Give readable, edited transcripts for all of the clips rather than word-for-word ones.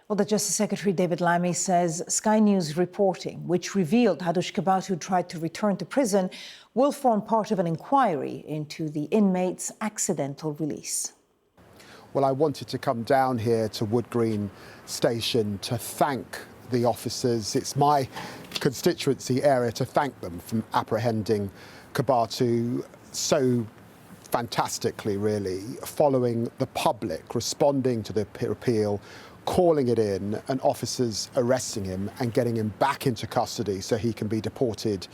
Well, the Justice Secretary David Lammy says Sky News reporting, which revealed Hadush Kebatu tried to return to prison, will form part of an inquiry into the inmate's accidental release. Well, I wanted to come down here to Wood Green Station to thank the officers. It's my constituency area, to thank them for apprehending Kebatu so fantastically, really, following the public responding to the appeal, calling it in, and officers arresting him and getting him back into custody so he can be deported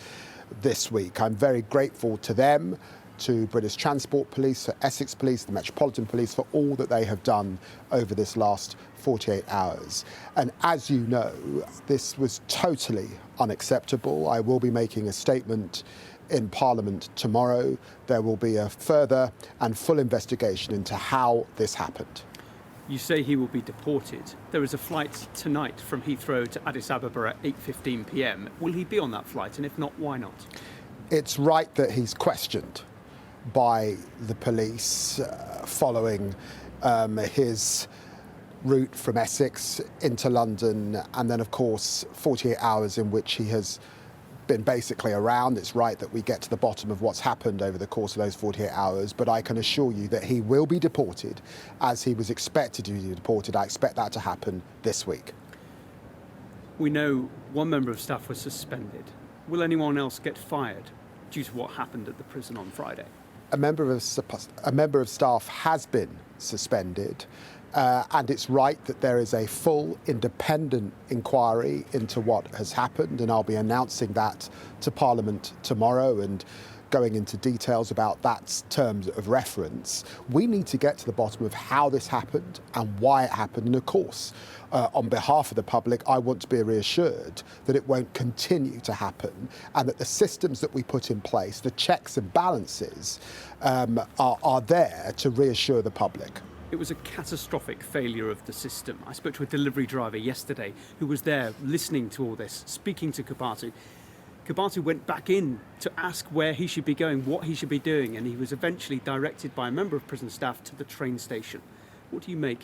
this week. I'm very grateful to them, to British Transport Police, to Essex Police, the Metropolitan Police, for all that they have done over this last 48 hours. And as you know, this was totally unacceptable. I will be making a statement in Parliament tomorrow. There will be a further and full investigation into how this happened. You say he will be deported. There is a flight tonight from Heathrow to Addis Ababa at 8:15 p.m. Will he be on that flight? And if not, why not? It's right that he's questioned by the police following his route from Essex into London, and then, of course, 48 hours in which he has been basically around. It's right that we get to the bottom of what's happened over the course of those 48 hours, but I can assure you that he will be deported as he was expected to be deported. I expect that to happen this week. We know one member of staff was suspended. Will anyone else get fired due to what happened at the prison on Friday? A member of staff has been suspended. And it's right that there is a full independent inquiry into what has happened, and I'll be announcing that to Parliament tomorrow and going into details about that terms of reference. We need to get to the bottom of how this happened and why it happened. And of course, on behalf of the public, I want to be reassured that it won't continue to happen, and that the systems that we put in place, the checks and balances, are there to reassure the public. It was a catastrophic failure of the system. I spoke to a delivery driver yesterday who was there listening to all this, speaking to Kebatu. Kebatu went back in to ask where he should be going, what he should be doing, and he was eventually directed by a member of prison staff to the train station. What do you make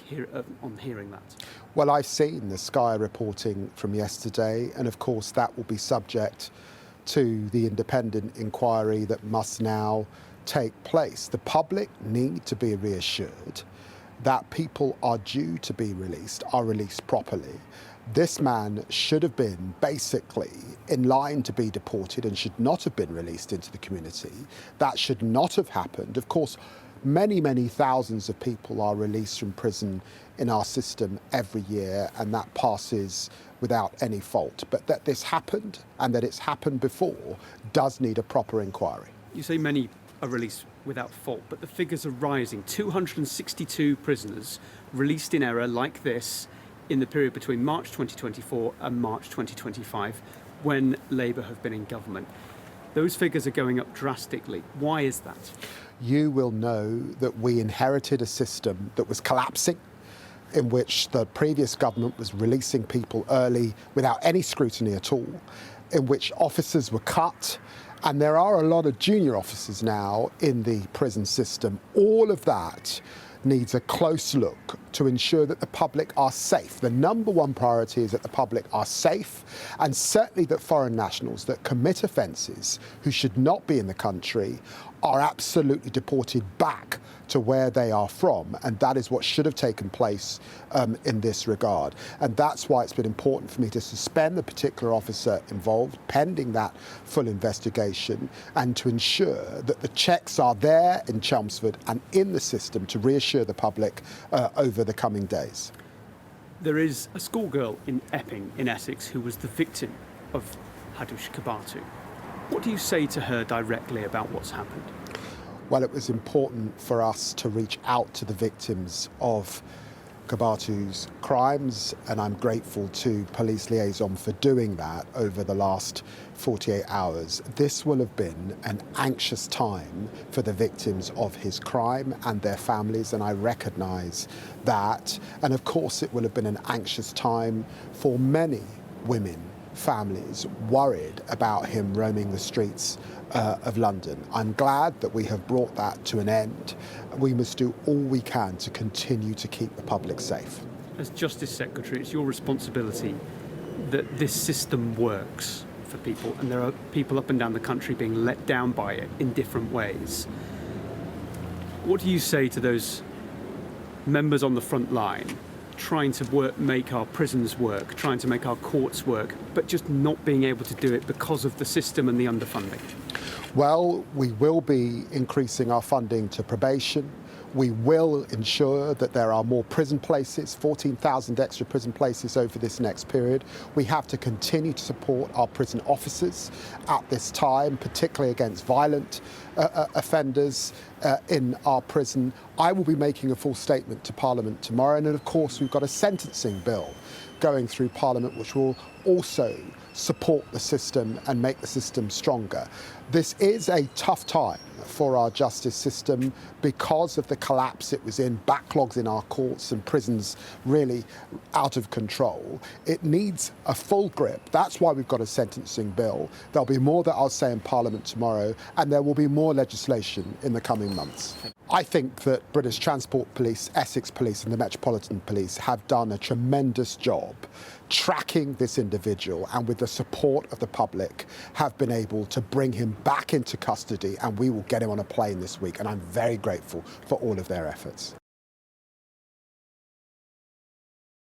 on hearing that? Well, I've seen the Sky reporting from yesterday, and of course that will be subject to the independent inquiry that must now take place. The public need to be reassured that people are due to be released, are released properly. This man should have been basically in line to be deported and should not have been released into the community. That should not have happened. Of course, many, many thousands of people are released from prison in our system every year, and that passes without any fault. But that this happened, and that it's happened before, does need a proper inquiry. You say many are released without fault, but the figures are rising. 262 prisoners released in error like this in the period between March 2024 and March 2025, when Labour have been in government. Those figures are going up drastically. Why is that? You will know that we inherited a system that was collapsing, in which the previous government was releasing people early without any scrutiny at all, in which officers were cut. And there are a lot of junior officers now in the prison system. All of that needs a close look to ensure that the public are safe. The number one priority is that the public are safe, and certainly that foreign nationals that commit offences who should not be in the country are absolutely deported back to where they are from, and that is what should have taken place in this regard. And that's why it's been important for me to suspend the particular officer involved pending that full investigation, and to ensure that the checks are there in Chelmsford and in the system to reassure the public over the coming days. There is a schoolgirl in Epping in Essex who was the victim of Hadush Kebatu. What do you say to her directly about what's happened? Well, it was important for us to reach out to the victims of Kebatu's crimes, and I'm grateful to Police Liaison for doing that over the last 48 hours. This will have been an anxious time for the victims of his crime and their families, and I recognise that. And of course, it will have been an anxious time for many women, families, worried about him roaming the streets of London. I'm glad that we have brought that to an end. We must do all we can to continue to keep the public safe. As Justice Secretary, it's your responsibility that this system works for people, and there are people up and down the country being let down by it in different ways. What do you say to those members on the front line trying to make our prisons work, trying to make our courts work, but just not being able to do it because of the system and the underfunding? Well, we will be increasing our funding to probation. We will ensure that there are more prison places, 14,000 extra prison places over this next period. We have to continue to support our prison officers at this time, particularly against violent offenders in our prison. I will be making a full statement to Parliament tomorrow, and then of course we've got a sentencing bill going through Parliament which will also support the system and make the system stronger. This is a tough time for our justice system because of the collapse it was in, backlogs in our courts and prisons really out of control. It needs a full grip. That's why we've got a sentencing bill. There'll be more that I'll say in Parliament tomorrow, and there will be more legislation in the coming months. I think that British Transport Police, Essex Police and the Metropolitan Police have done a tremendous job tracking this individual, and with the support of the public have been able to bring him back into custody, and we will get him on a plane this week, and I'm very grateful for all of their efforts.